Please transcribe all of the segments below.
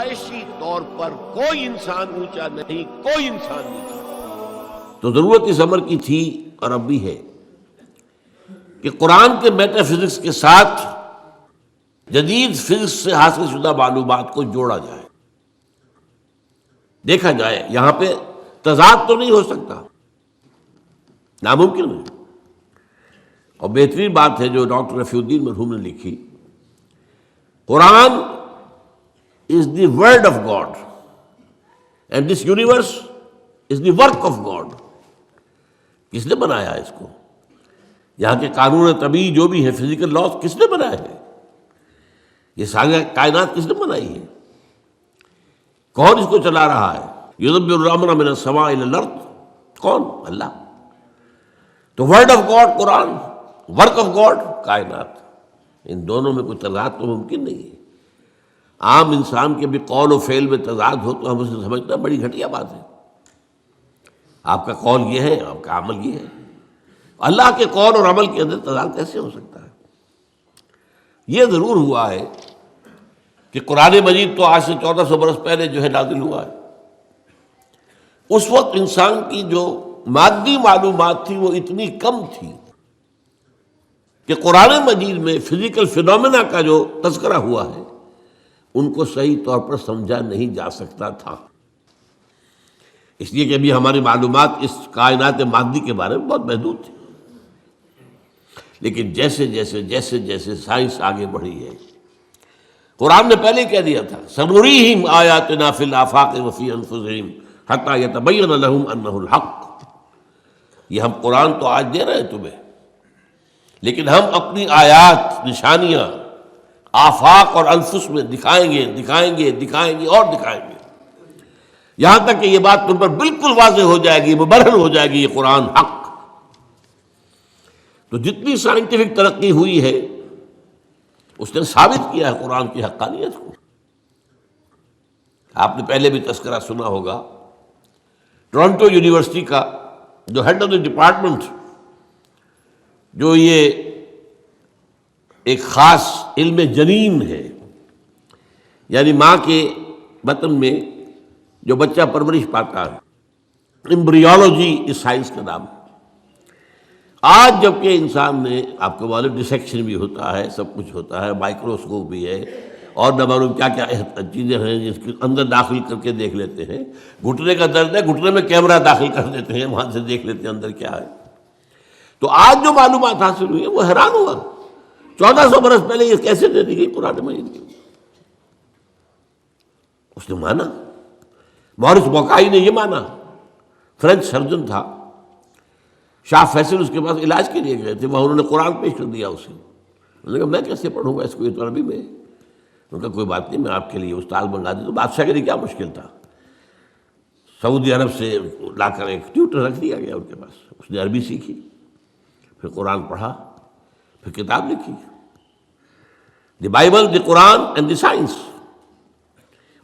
معاشی طور پر کوئی انسان اونچا نہیں، کوئی انسان نیچا۔ تو ضرورت اس امر کی تھی اور اب بھی ہے کہ قرآن کے میٹا فزکس کے ساتھ جدید فزکس سے حاصل شدہ معلومات کو جوڑا جائے، دیکھا جائے۔ یہاں پہ تضاد تو نہیں ہو سکتا، ناممکن ہے۔ اور بہترین بات ہے جو ڈاکٹر رفیع الدین مرحوم نے لکھی، قرآن is the word of God and this universe is the work of God۔ کس نے بنایا اس کو؟ یہاں کے قانون طبیعی جو بھی ہے، فزیکل لاز، کس نے بنایا ہے؟ یہ ساری کائنات کس نے بنائی ہے؟ کون اس کو چلا رہا ہے؟ یدبر الامر من السماء الى الارض، کون؟ اللہ۔ تو word of God Quran, work of God کائنات، ان دونوں میں کوئی تضاد تو ممکن نہیں ہے۔ عام انسان کے بھی قول و فعل میں تضاد ہو تو ہم اسے سمجھنا بڑی گھٹیا بات ہے۔ آپ کا قول یہ ہے، آپ کا عمل یہ ہے، اللہ کے قول اور عمل کے اندر تضاد کیسے ہو سکتا ہے؟ یہ ضرور ہوا ہے کہ قرآن مجید تو آج سے 1400 برس پہلے جو ہے نازل ہوا ہے، اس وقت انسان کی جو مادی معلومات تھی وہ اتنی کم تھی کہ قرآن مجید میں فزیکل فینومینا کا جو تذکرہ ہوا ہے ان کو صحیح طور پر سمجھا نہیں جا سکتا تھا، اس لیے کہ ابھی ہماری معلومات اس کائنات مادی کے بارے میں بہت محدود تھی۔ لیکن جیسے جیسے جیسے جیسے سائنس آگے بڑھی ہے، قرآن نے پہلے کہہ دیا تھا سنریہم آیاتنا فی الآفاق وفی انفسہم حتی یتبین لہم انہ الحق۔ یہ ہم قرآن تو آج دے رہے ہیں تمہیں، لیکن ہم اپنی آیات، نشانیاں آفاق اور انفس میں دکھائیں گے دکھائیں گے دکھائیں گے اور دکھائیں گے، یہاں تک کہ یہ بات تم پر بالکل واضح ہو جائے گی، مبرہن ہو جائے گی، یہ قرآن حق۔ تو جتنی سائنٹیفک ترقی ہوئی ہے اس نے ثابت کیا ہے قرآن کی حقانیت کو۔ آپ نے پہلے بھی تذکرہ سنا ہوگا، ٹورنٹو یونیورسٹی کا جو ہیڈ آف دی ڈپارٹمنٹ، جو یہ ایک خاص علم جنین ہے، یعنی ماں کے بطن میں جو بچہ پرورش پاتا ہے، ایمبریولوجی اس سائنس کا نام ہے۔ آج جب کہ انسان نے، آپ کو معلوم ڈسیکشن بھی ہوتا ہے، سب کچھ ہوتا ہے، مائکروسکوپ بھی ہے، اور نہ معلوم کیا کیا چیزیں ہیں جس کے اندر داخل کر کے دیکھ لیتے ہیں۔ گھٹنے کا درد ہے، گھٹنے میں کیمرہ داخل کر دیتے ہیں، وہاں سے دیکھ لیتے ہیں اندر کیا ہے۔ تو آج جو معلومات حاصل ہوئی ہے وہ حیران ہوا، 1400 برس پہلے یہ کیسے دے دی گئی قرآن مجید کی؟ اس نے مانا، مورس بوکائی نے یہ مانا، فرینچ سرجن تھا، شاہ فیصل اس کے پاس علاج کے لیے گئے تھے، وہاں انہوں نے قرآن پیش کر دیا اسے۔ انہوں نے کہا میں کیسے پڑھوں گا اس کو، یہ تو عربی میں ہے۔ انہوں نے کہا کوئی بات نہیں، میں آپ کے لیے استاد منگا دوں۔ تو بادشاہ کے لیے کیا مشکل تھا، سعودی عرب سے لا کر ایک ٹیوٹر رکھ دیا گیا ان کے پاس، اس نے عربی سیکھی، پھر قرآن پڑھا، پھر کتاب لکھی، the Bible, the Quran and the science,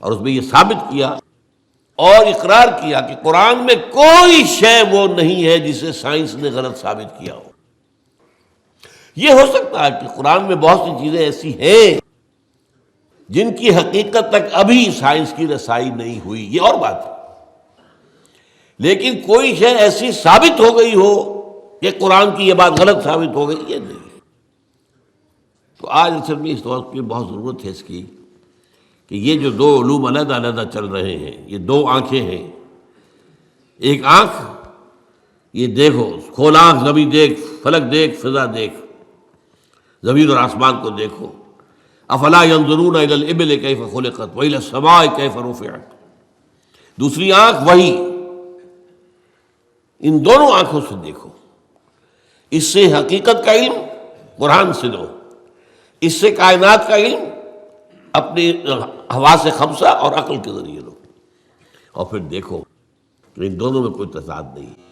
اور اس میں یہ ثابت کیا اور اقرار کیا کہ قرآن میں کوئی شے وہ نہیں ہے جسے سائنس نے غلط ثابت کیا ہو۔ یہ ہو سکتا ہے کہ قرآن میں بہت سی چیزیں ایسی ہیں جن کی حقیقت تک ابھی سائنس کی رسائی نہیں ہوئی، یہ اور بات ہے، لیکن کوئی شے ایسی ثابت ہو گئی ہو کہ قرآن کی یہ بات غلط ثابت ہو گئی، یہ نہیں۔ تو آج اصل میں اس وقت کی بہت ضرورت ہے اس کی کہ یہ جو دو علوم علیحدہ علیحدہ چل رہے ہیں، یہ دو آنکھیں ہیں، ایک آنکھ یہ دیکھو، کھول آنکھ، زمین دیکھ، فلک دیکھ، فضا دیکھ، زمین اور آسمان کو دیکھو، افلا ينظرون الى الابل کیف خلقت والى السماء کیف رفعت۔ دوسری آنکھ وحی، ان دونوں آنکھوں سے دیکھو، اس سے حقیقت کا علم قرآن سے لو، اس سے کائنات کا علم اپنی حواس خمسہ اور عقل کے ذریعے لو، اور پھر دیکھو کہ ان دونوں میں کوئی تضاد نہیں ہے۔